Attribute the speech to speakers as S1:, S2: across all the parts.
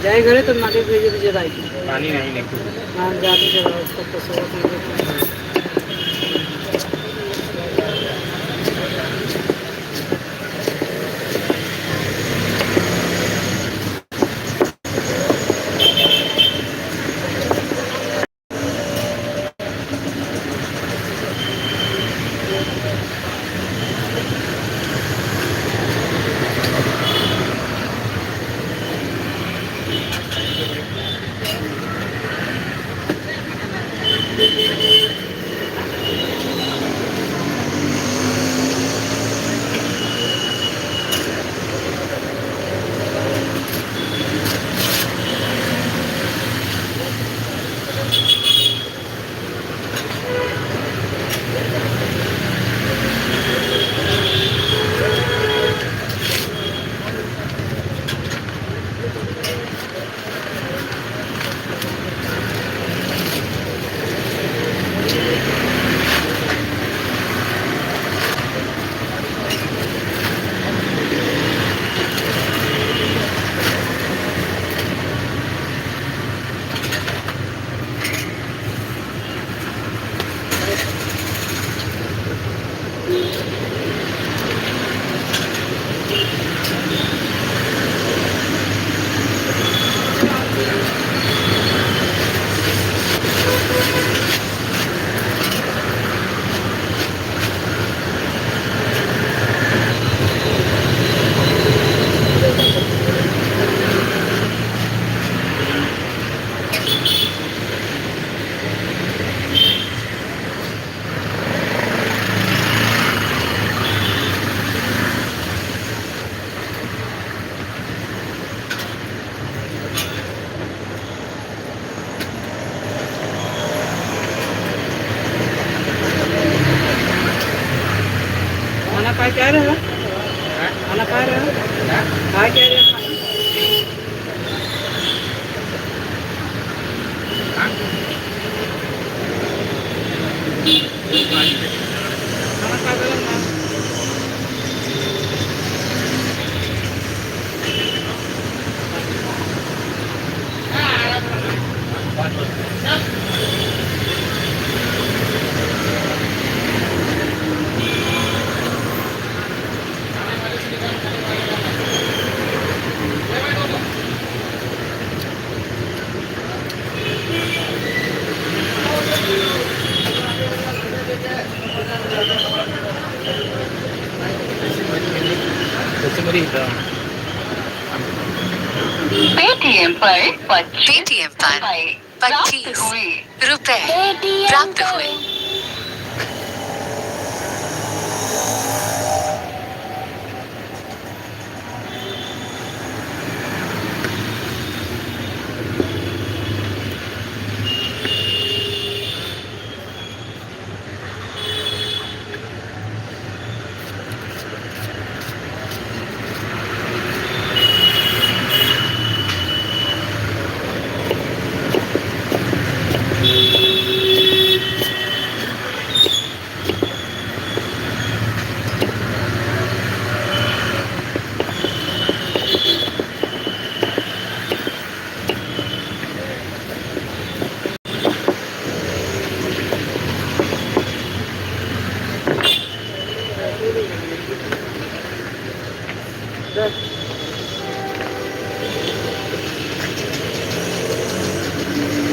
S1: जाए घरे तो माटी भेजे भेजे राखी
S2: पानी नहीं
S1: हाँ जाते जगह उसको पसंद काय काय रहा खाना खा रहे हो काय क्या रहे खाना खा रहे हो
S3: पेटीएम पर 25 रुपए प्राप्त हुए।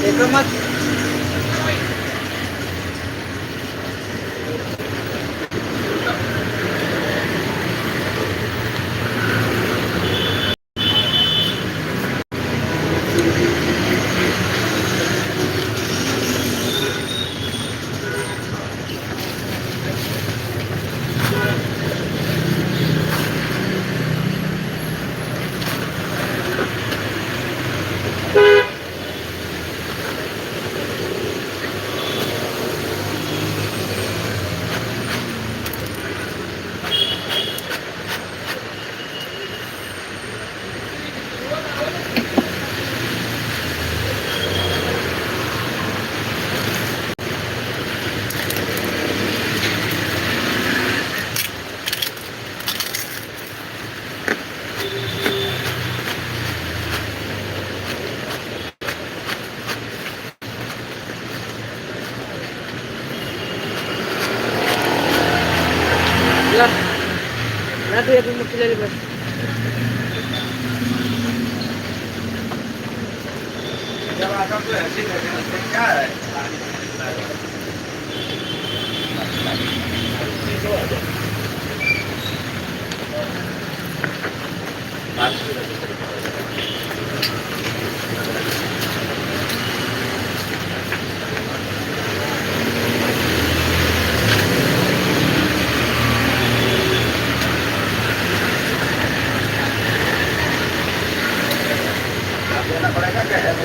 S3: देखो मत
S1: ना तू एक मुठी ले बस
S2: जब आता तो ऐसे करते क्या है देना पड़ेगा क्या है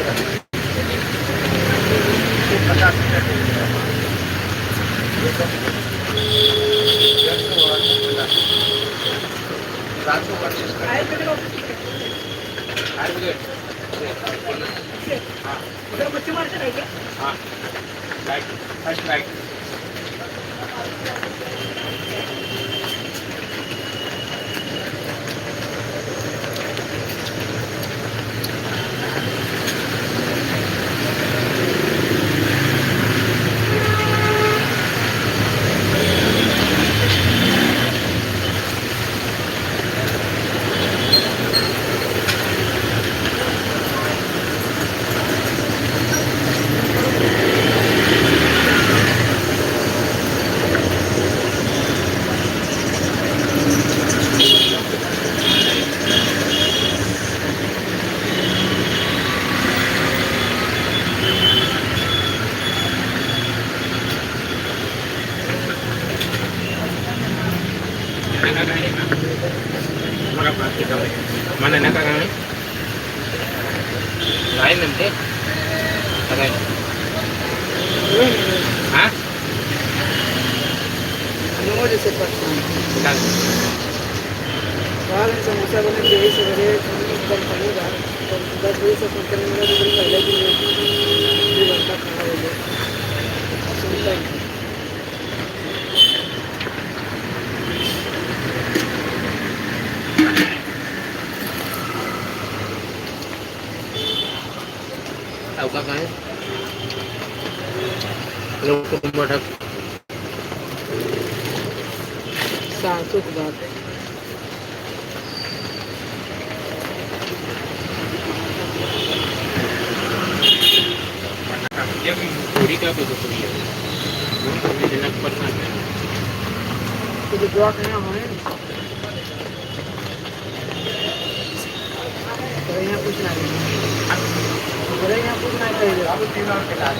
S4: mana nak kan lain nanti apa hah
S1: नमो जैसे परेशान
S4: bukan
S1: बाहर समोसा बने यही सवेरे कम बनेगा तो 10 बजे से फोन करने लगा तो पहले कि 2 घंटा खाना हो गया सुनता ही
S4: tahu kan lu kumbadak
S1: सांसों की बात है
S4: dia puri ke apa tu puri kami jenak pernah
S1: तो जो दुआ करना है तो यहाँ कुछ ना बोले यहाँ कुछ ना करेगा
S2: अब 3 और के डाल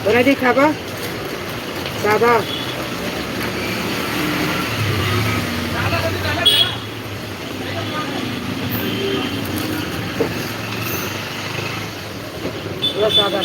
S1: Berarti apa? Sabar. Lo sabar.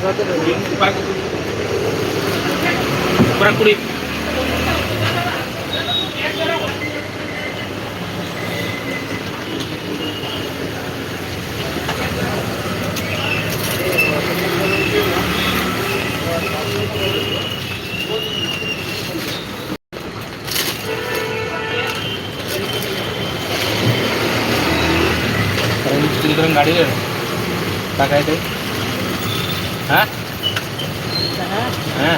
S1: बघा तर
S4: पुराकुडी तिकडून गाडी टाकाय ते हा हा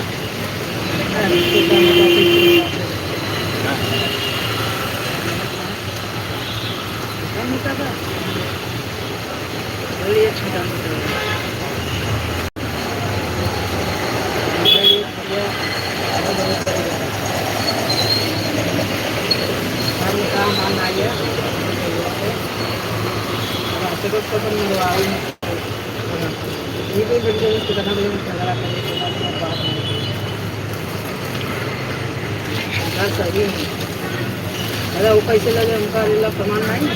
S1: अरे वो पैसे लगे उनका अल्लाह प्रमाण नहीं है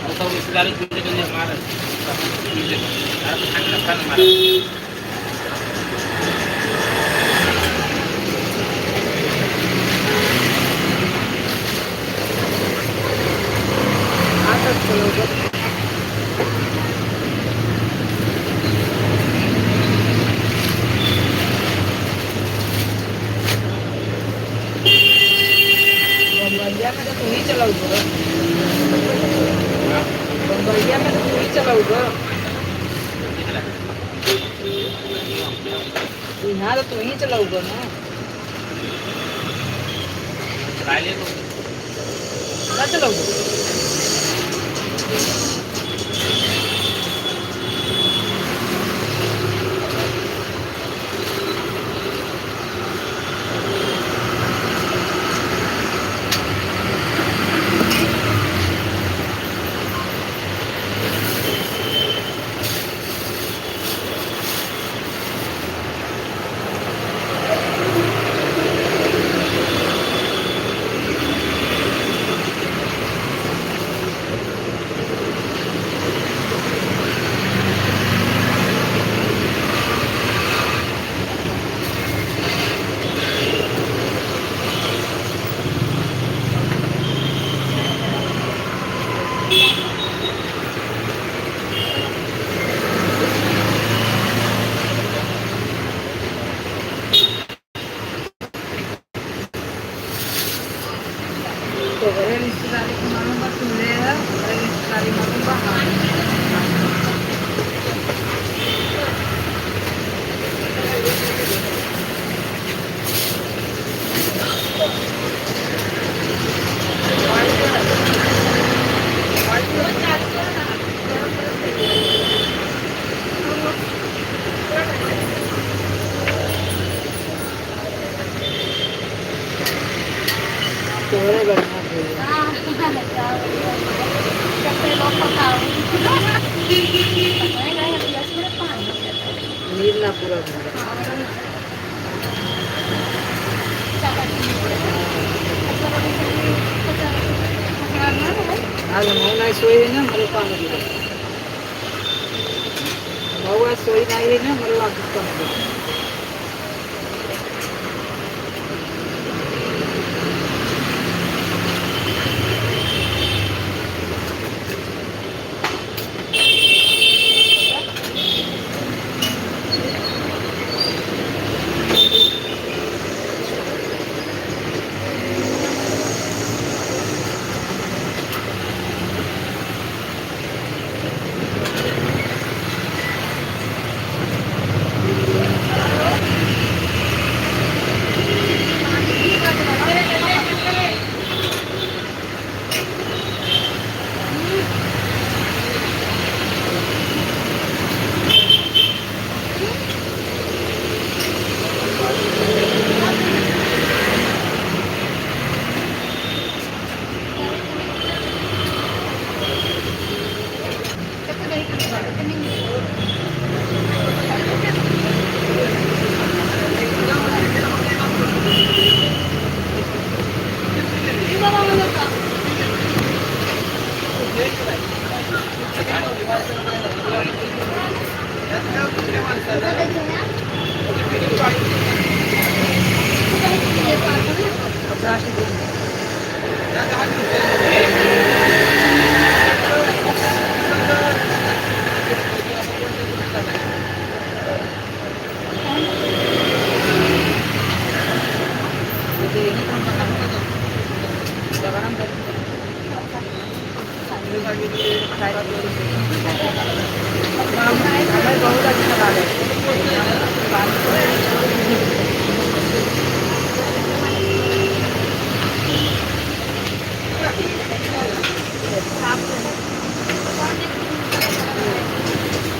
S4: आता रिश्तेदारी तुझे मारा
S1: आता चलो बम्बैया में तो तू ही चलाऊ बम्बैया में तो तू ही चलाऊ यहाँ तो तू ही चलाऊ ना ना चलाऊ तो बड़े रिश्तेदारी को मालूम बस मिले है बड़े रिश्तेदारी मालूम बा तो बड़े बढ़िया नीर ना पूरा आज मऊ सोई है ना मला पाणी दिलं मऊ आज सोई नाही आहे ना मला लागत पाणी दिलं सहाशे दोन.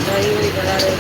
S1: दही वही भरा रहे.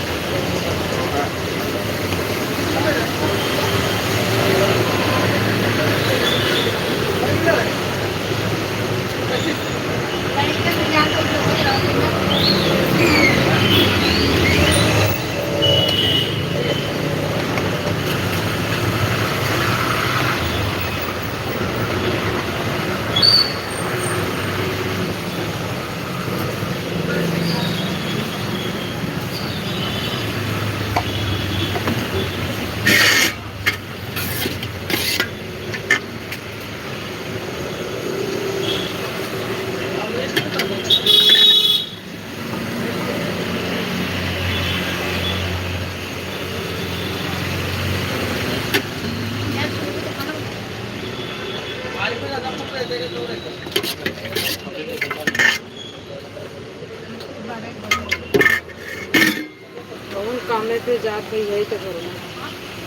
S1: कौन कामे पे जाके यही तो करो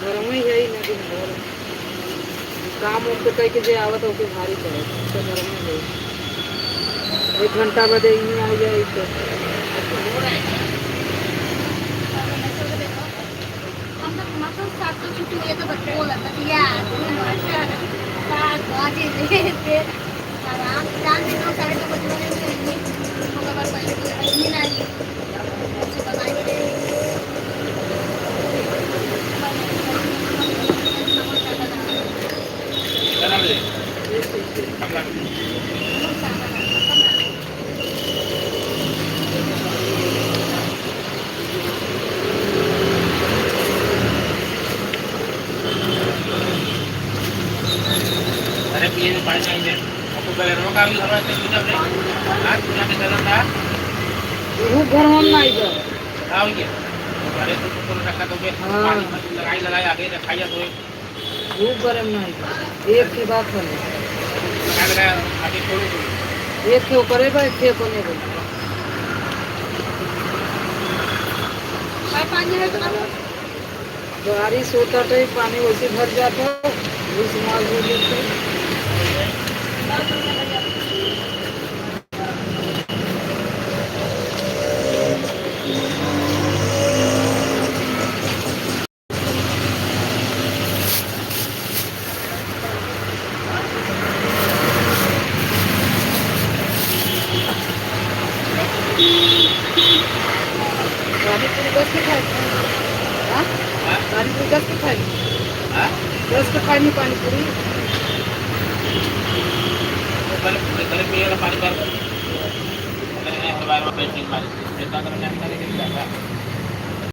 S1: घर में यही ना दिन भर काम उम पे कह के जे आवत हो के भारी पड़े तो घर में यही 1 घंटा बदे ही आ जाए तो
S2: अरे पिए में पानी चाहिए आपको गलेरों का भी हवा से पूछा रे आज पूरा के चला था
S1: वो घर हम नहीं जा
S2: आओ ये अरे तो रखा तो के पानी में लगाई आगे रखाया तो
S1: वो गरम नहीं एक की बात है
S2: लगाया आगे थोड़ी
S1: एक के ऊपर है एक के कोने पे बारिश होता तो पानी वैसे भर जाता उस माल हो जाते पानी पूरी 10 के खाए हाँ पानी पूरी 10 के खाए
S2: हां
S1: 10 के खाए नहीं पानी पूरी
S2: कल पिए वाला पानी भर मैंने बार में पेंटिंग मारी इतना करने का नहीं